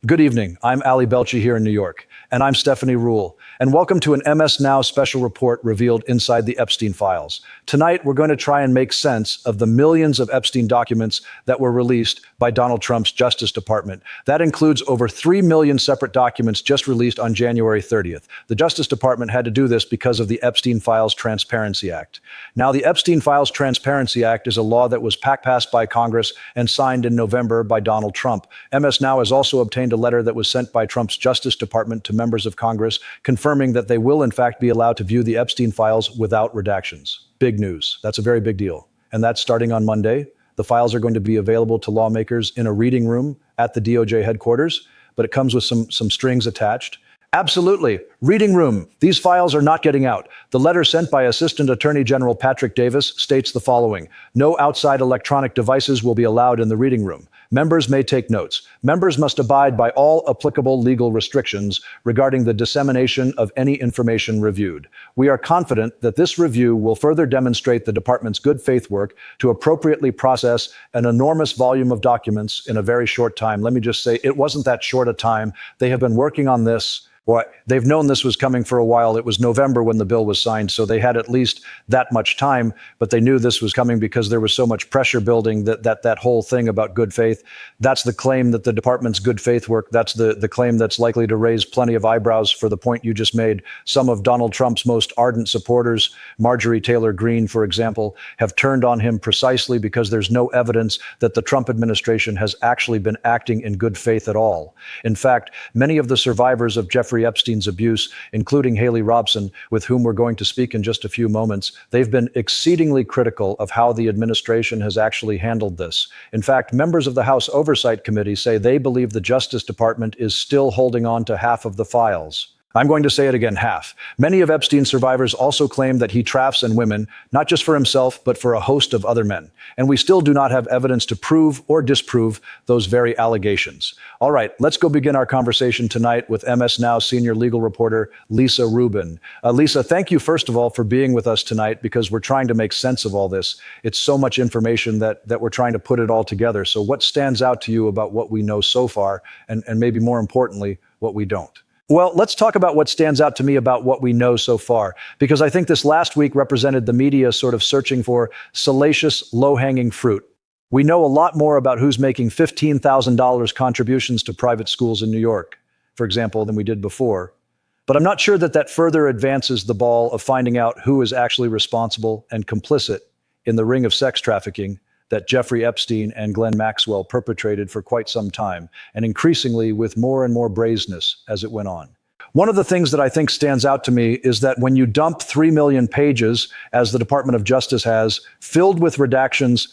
Good evening. I'm Ali Belchi here in New York. And I'm Stephanie Ruhle. And welcome to an MS Now special report revealed inside the Epstein files. Tonight, we're going to try and make sense of the millions of Epstein documents that were released by Donald Trump's Justice Department. That includes over 3 million separate documents just released on January 30th. The Justice Department had to do this because of the Epstein Files Transparency Act. Now, the Epstein Files Transparency Act is a law that was passed by Congress and signed in November by Donald Trump. MS Now has also obtained a letter that was sent by Trump's Justice Department to members of Congress, confirming that they will in fact be allowed to view the Epstein files without redactions. Big news. That's a very big deal. And that's starting on Monday. The files are going to be available to lawmakers in a reading room at the DOJ headquarters, but it comes with some strings attached. Absolutely. Reading room. These files are not getting out. The letter sent by Assistant Attorney General Patrick Davis states the following: no outside electronic devices will be allowed in the reading room. Members may take notes. Members must abide by all applicable legal restrictions regarding the dissemination of any information reviewed. We are confident that this review will further demonstrate the department's good faith work to appropriately process an enormous volume of documents in a very short time. Let me just say, it wasn't that short a time. They have been working on this. Well, they've known this was coming for a while. It was November when the bill was signed, so they had at least that much time, but they knew this was coming because there was so much pressure building that whole thing about good faith. That's the claim that the department's good faith work. That's the claim that's likely to raise plenty of eyebrows for the point you just made. Some of Donald Trump's most ardent supporters, Marjorie Taylor Greene, for example, have turned on him precisely because there's no evidence that the Trump administration has actually been acting in good faith at all. In fact, many of the survivors of Jeffrey Epstein's abuse, including Haley Robson, with whom we're going to speak in just a few moments, they've been exceedingly critical of how the administration has actually handled this. In fact, members of the House Oversight Committee say they believe the Justice Department is still holding on to half of the files. I'm going to say it again, half. Many of Epstein's survivors also claim that he traffics in women, not just for himself, but for a host of other men. And we still do not have evidence to prove or disprove those very allegations. All right, let's go begin our conversation tonight with MS Now senior legal reporter Lisa Rubin. Lisa, thank you, first of all, for being with us tonight, because we're trying to make sense of all this. It's so much information that we're trying to put it all together. So what stands out to you about what we know so far, and maybe more importantly, what we don't? Well, let's talk about what stands out to me about what we know so far, because I think this last week represented the media sort of searching for salacious, low-hanging fruit. We know a lot more about who's making $15,000 contributions to private schools in New York, for example, than we did before. But I'm not sure that further advances the ball of finding out who is actually responsible and complicit in the ring of sex trafficking that Jeffrey Epstein and Ghislaine Maxwell perpetrated for quite some time, and increasingly with more and more brazenness as it went on. One of the things that I think stands out to me is that when you dump 3 million pages, as the Department of Justice has, filled with redactions,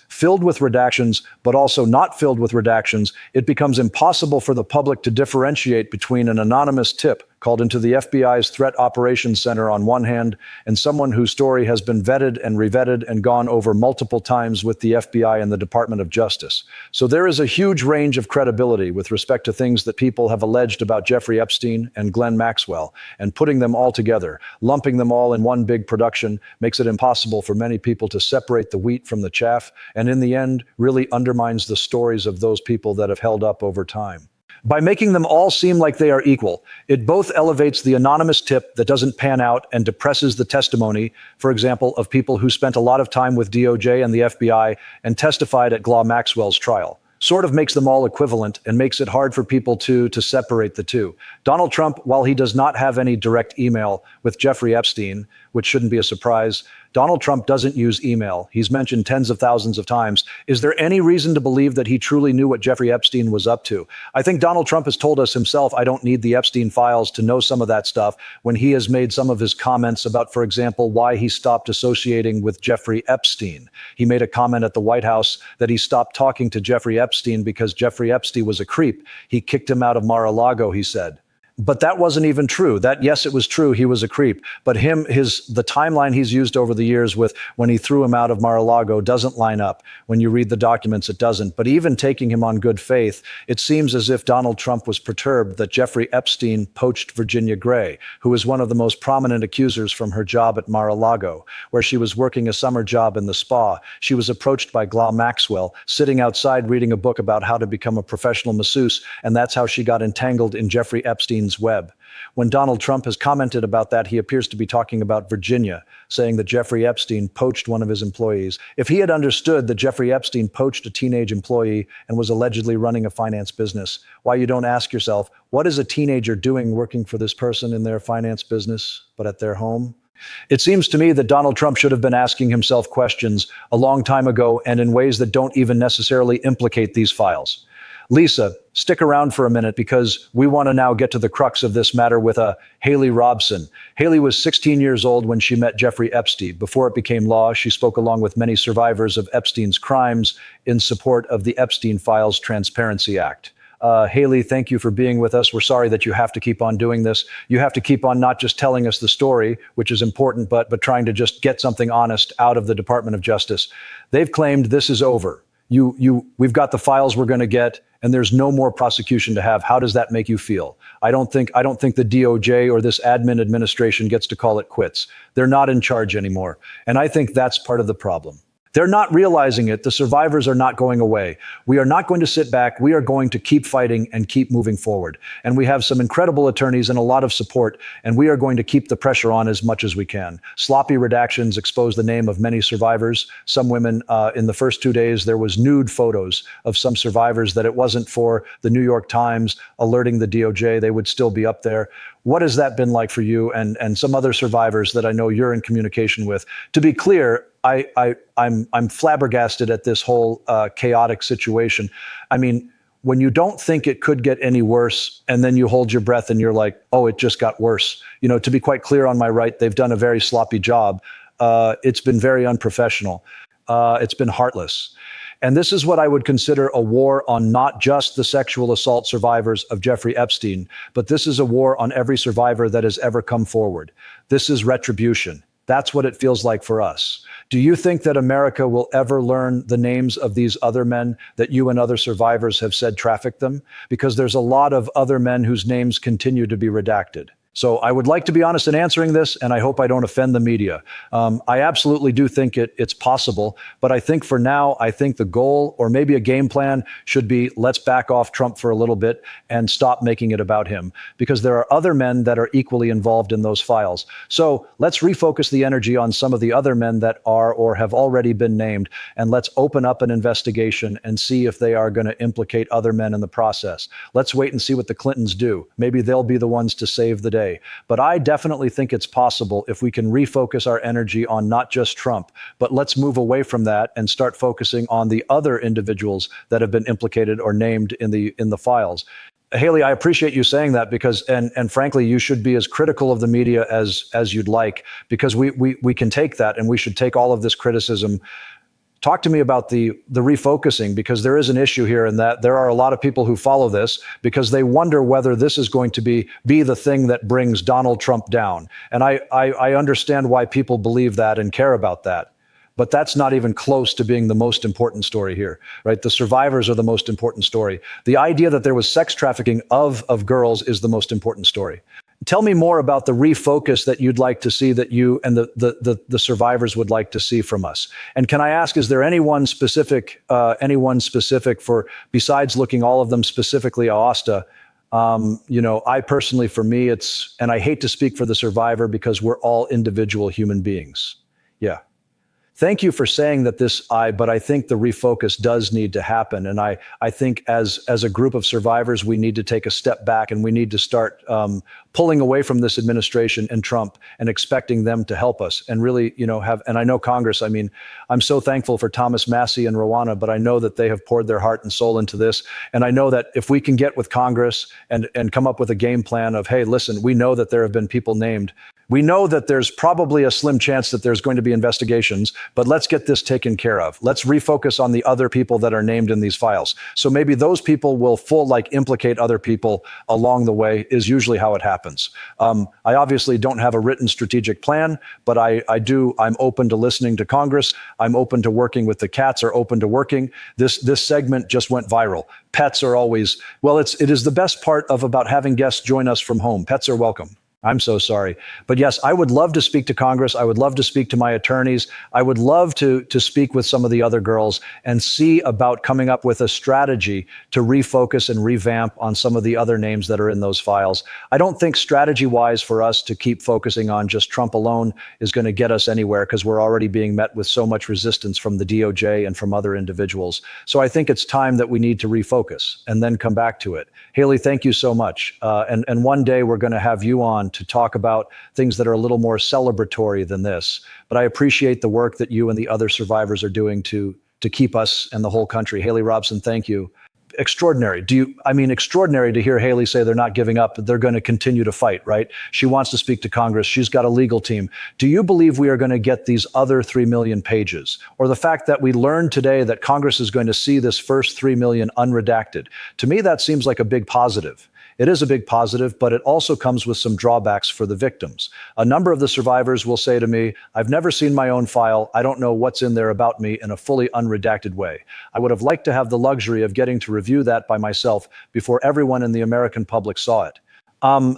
but also not filled with redactions, it becomes impossible for the public to differentiate between an anonymous tip called into the FBI's Threat Operations Center on one hand, and someone whose story has been vetted and revetted and gone over multiple times with the FBI and the Department of Justice. So there is a huge range of credibility with respect to things that people have alleged about Jeffrey Epstein and Ghislaine Maxwell, and putting them all together, lumping them all in one big production, makes it impossible for many people to separate the wheat from the chaff, and in the end, really undermines the stories of those people that have held up over time. By making them all seem like they are equal, it both elevates the anonymous tip that doesn't pan out and depresses the testimony, for example, of people who spent a lot of time with DOJ and the FBI and testified at Ghislaine Maxwell's trial. Sort of makes them all equivalent and makes it hard for people to separate the two. Donald Trump, while he does not have any direct email with Jeffrey Epstein, which shouldn't be a surprise, Donald Trump doesn't use email. He's mentioned tens of thousands of times. Is there any reason to believe that he truly knew what Jeffrey Epstein was up to? I think Donald Trump has told us himself, I don't need the Epstein files to know some of that stuff, when he has made some of his comments about, for example, why he stopped associating with Jeffrey Epstein. He made a comment at the White House that he stopped talking to Jeffrey Epstein because Jeffrey Epstein was a creep. He kicked him out of Mar-a-Lago, he said. But that wasn't even true. That, yes, it was true. He was a creep. But the timeline he's used over the years with when he threw him out of Mar-a-Lago doesn't line up. When you read the documents, it doesn't. But even taking him on good faith, it seems as if Donald Trump was perturbed that Jeffrey Epstein poached Virginia Gray, who was one of the most prominent accusers from her job at Mar-a-Lago, where she was working a summer job in the spa. She was approached by Ghislaine Maxwell, sitting outside reading a book about how to become a professional masseuse, and that's how she got entangled in Jeffrey Epstein's web. When Donald Trump has commented about that, he appears to be talking about Virginia, saying that Jeffrey Epstein poached one of his employees. If he had understood that Jeffrey Epstein poached a teenage employee and was allegedly running a finance business, why you don't ask yourself, what is a teenager doing working for this person in their finance business, but at their home? It seems to me that Donald Trump should have been asking himself questions a long time ago and in ways that don't even necessarily implicate these files. Lisa, stick around for a minute because we want to now get to the crux of this matter with Haley Robson. Haley was 16 years old when she met Jeffrey Epstein. Before it became law, she spoke along with many survivors of Epstein's crimes in support of the Epstein Files Transparency Act. Haley, thank you for being with us. We're sorry that you have to keep on doing this. You have to keep on not just telling us the story, which is important, but trying to just get something honest out of the Department of Justice. They've claimed this is over. We've got the files we're going to get, and there's no more prosecution to have. How does that make you feel? I don't think the DOJ or this administration gets to call it quits. They're not in charge anymore. And I think that's part of the problem. They're not realizing it. The survivors are not going away. We are not going to sit back. We are going to keep fighting and keep moving forward. And we have some incredible attorneys and a lot of support, and we are going to keep the pressure on as much as we can. Sloppy redactions expose the name of many survivors. Some women, in the first 2 days, there was nude photos of some survivors that it wasn't for the New York Times alerting the DOJ. They would still be up there. What has that been like for you and some other survivors that I know you're in communication with? To be clear, I'm flabbergasted at this whole chaotic situation. I mean, when you don't think it could get any worse, and then you hold your breath and you're like, oh, it just got worse. You know, to be quite clear on my right, they've done a very sloppy job. It's been very unprofessional. It's been heartless. And this is what I would consider a war on not just the sexual assault survivors of Jeffrey Epstein, but this is a war on every survivor that has ever come forward. This is retribution. That's what it feels like for us. Do you think that America will ever learn the names of these other men that you and other survivors have said trafficked them? Because there's a lot of other men whose names continue to be redacted. So I would like to be honest in answering this, and I hope I don't offend the media. I absolutely do think it's possible, but I think for now, I think the goal or maybe a game plan should be let's back off Trump for a little bit and stop making it about him, because there are other men that are equally involved in those files. So let's refocus the energy on some of the other men that are or have already been named, and let's open up an investigation and see if they are going to implicate other men in the process. Let's wait and see what the Clintons do. Maybe they'll be the ones to save the day. But I definitely think it's possible if we can refocus our energy on not just Trump, but let's move away from that and start focusing on the other individuals that have been implicated or named in the files. Haley, I appreciate you saying that because, and frankly, you should be as critical of the media as you'd like, because we can take that and we should take all of this criticism. Talk to me about the refocusing, because there is an issue here in that there are a lot of people who follow this because they wonder whether this is going to be the thing that brings Donald Trump down. And I understand why people believe that and care about that. But that's not even close to being the most important story here, right? The survivors are the most important story. The idea that there was sex trafficking of girls is the most important story. Tell me more about the refocus that you'd like to see, that you and the survivors would like to see from us. And can I ask, is there anyone specific for, besides looking all of them specifically Aosta? I personally, for me, and I hate to speak for the survivor because we're all individual human beings. Yeah. Thank you for saying that but I think the refocus does need to happen. And I think as a group of survivors, we need to take a step back and we need to start pulling away from this administration and Trump and expecting them to help us and really, and I know Congress, I mean, I'm so thankful for Thomas Massie and Rwana, but I know that they have poured their heart and soul into this. And I know that if we can get with Congress and come up with a game plan of, hey, listen, we know that there have been people named. We know that there's probably a slim chance that there's going to be investigations, but let's get this taken care of. Let's refocus on the other people that are named in these files. So maybe those people will implicate other people along the way is usually how it happens. I obviously don't have a written strategic plan, but I'm open to listening to Congress. I'm open to working with the cats are open to working. This segment just went viral. Pets are always, well, it is the best part of about having guests join us from home. Pets are welcome. I'm so sorry. But yes, I would love to speak to Congress. I would love to speak to my attorneys. I would love to speak with some of the other girls and see about coming up with a strategy to refocus and revamp on some of the other names that are in those files. I don't think strategy-wise for us to keep focusing on just Trump alone is going to get us anywhere because we're already being met with so much resistance from the DOJ and from other individuals. So I think it's time that we need to refocus and then come back to it. Haley, thank you so much. And one day we're going to have you on to talk about things that are a little more celebratory than this. But I appreciate the work that you and the other survivors are doing to keep us and the whole country. Haley Robson, thank you. Extraordinary. Extraordinary to hear Haley say they're not giving up, they're going to continue to fight, right? She wants to speak to Congress. She's got a legal team. Do you believe we are going to get these other 3 million pages? Or the fact that we learned today that Congress is going to see this first 3 million unredacted? To me, that seems like a big positive. It is a big positive, but it also comes with some drawbacks for the victims. A number of the survivors will say to me, I've never seen my own file. I don't know what's in there about me in a fully unredacted way. I would have liked to have the luxury of getting to review that by myself before everyone in the American public saw it.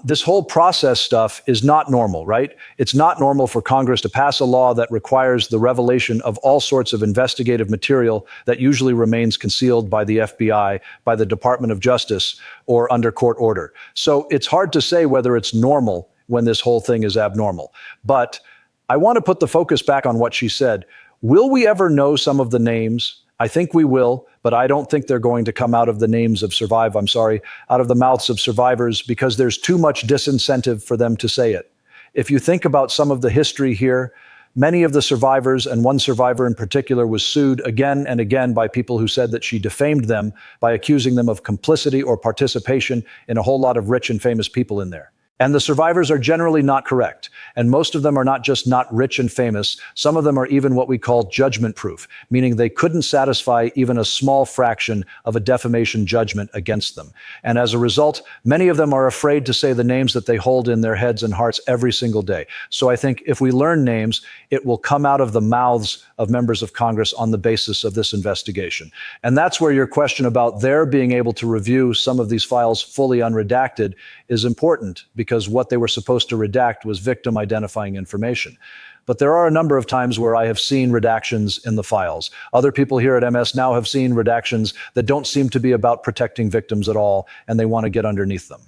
This whole process stuff is not normal, right? It's not normal for Congress to pass a law that requires the revelation of all sorts of investigative material that usually remains concealed by the FBI, by the Department of Justice, or under court order. So it's hard to say whether it's normal when this whole thing is abnormal. But I want to put the focus back on what she said. Will we ever know some of the names? I think we will, but I don't think they're going to come out of the out of the mouths of survivors because there's too much disincentive for them to say it. If you think about some of the history here, many of the survivors, and one survivor in particular, was sued again and again by people who said that she defamed them by accusing them of complicity or participation in a whole lot of rich and famous people in there. And the survivors are generally not correct. And most of them are not just not rich and famous. Some of them are even what we call judgment proof, meaning they couldn't satisfy even a small fraction of a defamation judgment against them. And as a result, many of them are afraid to say the names that they hold in their heads and hearts every single day. So I think if we learn names, it will come out of the mouths of members of Congress on the basis of this investigation. And that's where your question about their being able to review some of these files fully unredacted is important, because what they were supposed to redact was victim identifying information. But there are a number of times where I have seen redactions in the files. Other people here at MS Now have seen redactions that don't seem to be about protecting victims at all, and they want to get underneath them.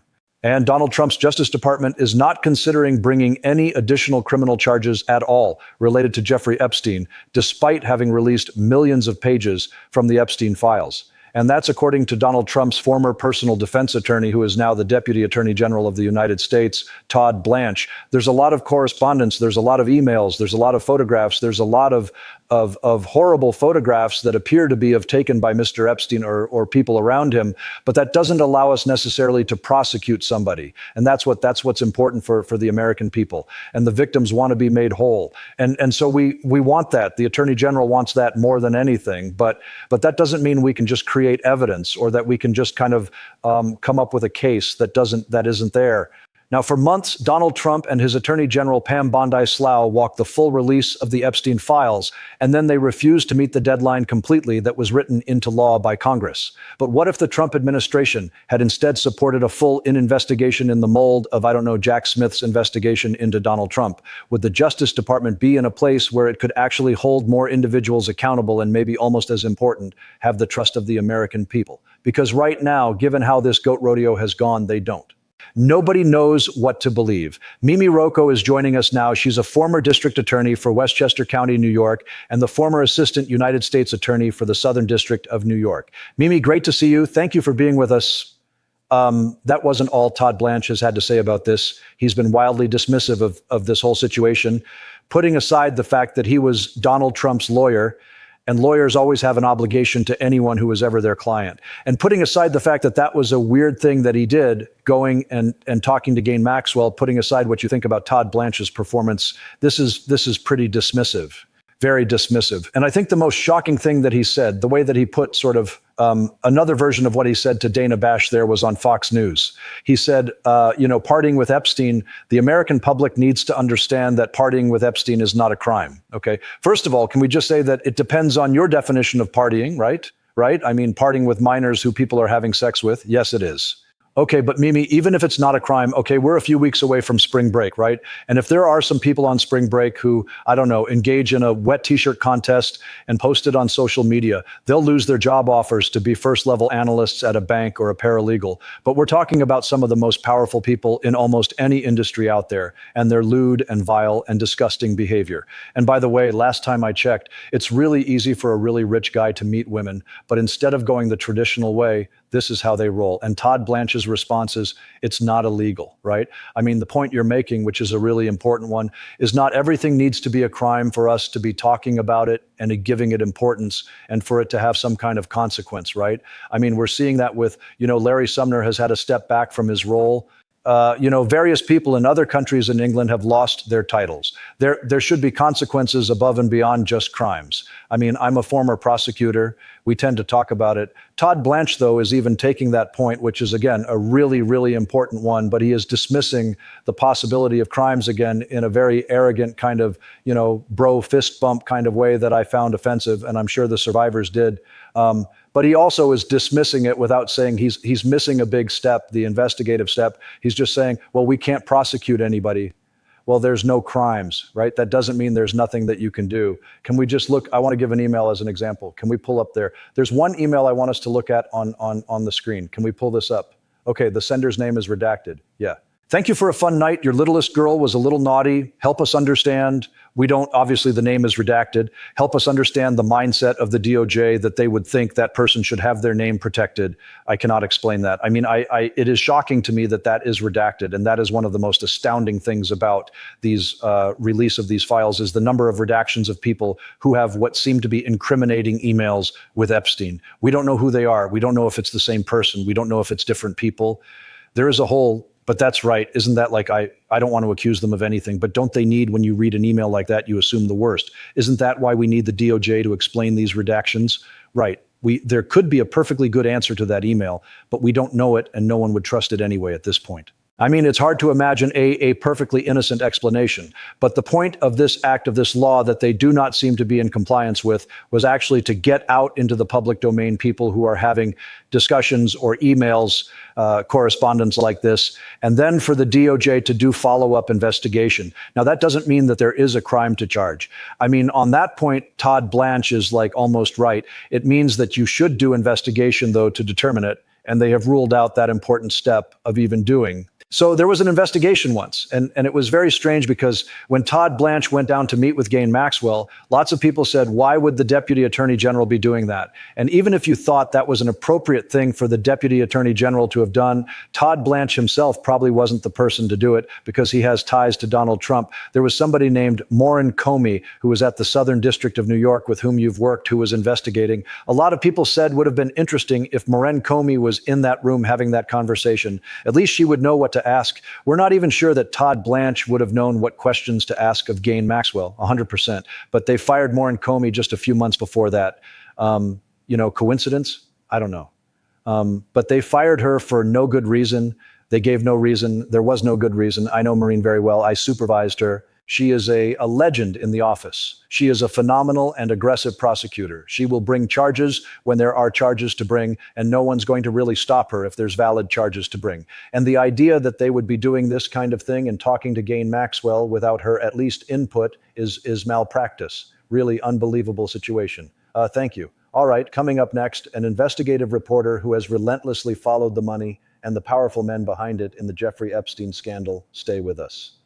And Donald Trump's Justice Department is not considering bringing any additional criminal charges at all related to Jeffrey Epstein, despite having released millions of pages from the Epstein files. And that's according to Donald Trump's former personal defense attorney, who is now the Deputy Attorney General of the United States, Todd Blanche. There's a lot of correspondence. There's a lot of emails. There's a lot of photographs. There's a lot of horrible photographs that appear to be taken by Mr. Epstein or people around him. But that doesn't allow us necessarily to prosecute somebody. And that's what's important for the American people. And the victims want to be made whole. And so we want that. The Attorney General wants that more than anything. But that doesn't mean we can just create evidence, or that we can just kind of come up with a case that isn't there. Now, for months, Donald Trump and his Attorney General Pam Bondi Slough walked the full release of the Epstein files, and then they refused to meet the deadline completely that was written into law by Congress. But what if the Trump administration had instead supported a full investigation in the mold of, Jack Smith's investigation into Donald Trump? Would the Justice Department be in a place where it could actually hold more individuals accountable, and maybe almost as important, have the trust of the American people? Because right now, given how this goat rodeo has gone, they don't. Nobody knows what to believe. Mimi Rocco is joining us now. She's a former district attorney for Westchester County, New York, and the former assistant United States attorney for the Southern District of New York. Mimi, great to see you. Thank you for being with us. That wasn't all Todd Blanche has had to say about this. He's been wildly dismissive of this whole situation, putting aside the fact that he was Donald Trump's lawyer, and lawyers always have an obligation to anyone who was ever their client. And putting aside the fact that that was a weird thing that he did, going and talking to Ghislaine Maxwell, putting aside what you think about Todd Blanche's performance, this is pretty dismissive, very dismissive. And I think the most shocking thing that he said, the way that he put sort of another version of what he said to Dana Bash there was on Fox News. He said, partying with Epstein, the American public needs to understand that partying with Epstein is not a crime. Okay. First of all, can we just say that it depends on your definition of partying, right? Right? I mean, partying with minors who people are having sex with. Yes, it is. Okay, but Mimi, even if it's not a crime, okay, we're a few weeks away from spring break, right? And if there are some people on spring break who, I don't know, engage in a wet t-shirt contest and post it on social media, they'll lose their job offers to be first-level analysts at a bank or a paralegal. But we're talking about some of the most powerful people in almost any industry out there, and their lewd and vile and disgusting behavior. And by the way, last time I checked, it's really easy for a really rich guy to meet women, but instead of going the traditional way, this is how they roll. And Todd Blanche's response is, it's not illegal, right? I mean, the point you're making, which is a really important one, is not everything needs to be a crime for us to be talking about it and giving it importance and for it to have some kind of consequence, right? I mean, we're seeing that with, Larry Sumner has had to step back from his role. Various people in other countries in England have lost their titles. There should be consequences above and beyond just crimes. I mean, I'm a former prosecutor. We tend to talk about it. Todd Blanche, though, is even taking that point, which is, again, a really, really important one, but he is dismissing the possibility of crimes again in a very arrogant kind of, bro fist bump kind of way that I found offensive, and I'm sure the survivors did. But he also is dismissing it without saying he's missing a big step, the investigative step. He's just saying, well, we can't prosecute anybody. Well, there's no crimes, right? That doesn't mean there's nothing that you can do. Can we just look? I want to give an email as an example. Can we pull up there? There's one email I want us to look at on the screen. Can we pull this up? Okay, the sender's name is redacted. Yeah. Thank you for a fun night. Your littlest girl was a little naughty. Help us understand. We don't, obviously the name is redacted. Help us understand the mindset of the DOJ that they would think that person should have their name protected. I cannot explain that. I mean, it is shocking to me that that is redacted. And that is one of the most astounding things about these release of these files is the number of redactions of people who have what seem to be incriminating emails with Epstein. We don't know who they are. We don't know if it's the same person. We don't know if it's different people. There is a whole... But that's right. Isn't that like, I don't want to accuse them of anything, but don't they need, when you read an email like that, you assume the worst? Isn't that why we need the DOJ to explain these redactions? Right. There could be a perfectly good answer to that email, but we don't know it and no one would trust it anyway at this point. I mean, it's hard to imagine a perfectly innocent explanation. But the point of this act, of this law that they do not seem to be in compliance with, was actually to get out into the public domain people who are having discussions or emails, correspondence like this, and then for the DOJ to do follow-up investigation. Now, that doesn't mean that there is a crime to charge. I mean, on that point, Todd Blanche is like almost right. It means that you should do investigation, though, to determine it. And they have ruled out that important step of even doing. So there was an investigation once, and it was very strange because when Todd Blanche went down to meet with Ghislaine Maxwell, lots of people said, why would the Deputy Attorney General be doing that? And even if you thought that was an appropriate thing for the Deputy Attorney General to have done, Todd Blanche himself probably wasn't the person to do it because he has ties to Donald Trump. There was somebody named Maureen Comey, who was at the Southern District of New York with whom you've worked, who was investigating. A lot of people said would have been interesting if Maureen Comey was in that room having that conversation. At least she would know what to ask. We're not even sure that Todd Blanche would have known what questions to ask of Ghislaine Maxwell, 100%. But they fired Maureen Comey just a few months before that. Coincidence? I don't know. But they fired her for no good reason. They gave no reason. There was no good reason. I know Maureen very well. I supervised her. She is a legend in the office. She is a phenomenal and aggressive prosecutor. She will bring charges when there are charges to bring, and no one's going to really stop her if there's valid charges to bring. And the idea that they would be doing this kind of thing and talking to Ghislaine Maxwell without her at least input is malpractice. Really unbelievable situation. Thank you. All right, coming up next, an investigative reporter who has relentlessly followed the money and the powerful men behind it in the Jeffrey Epstein scandal. Stay with us.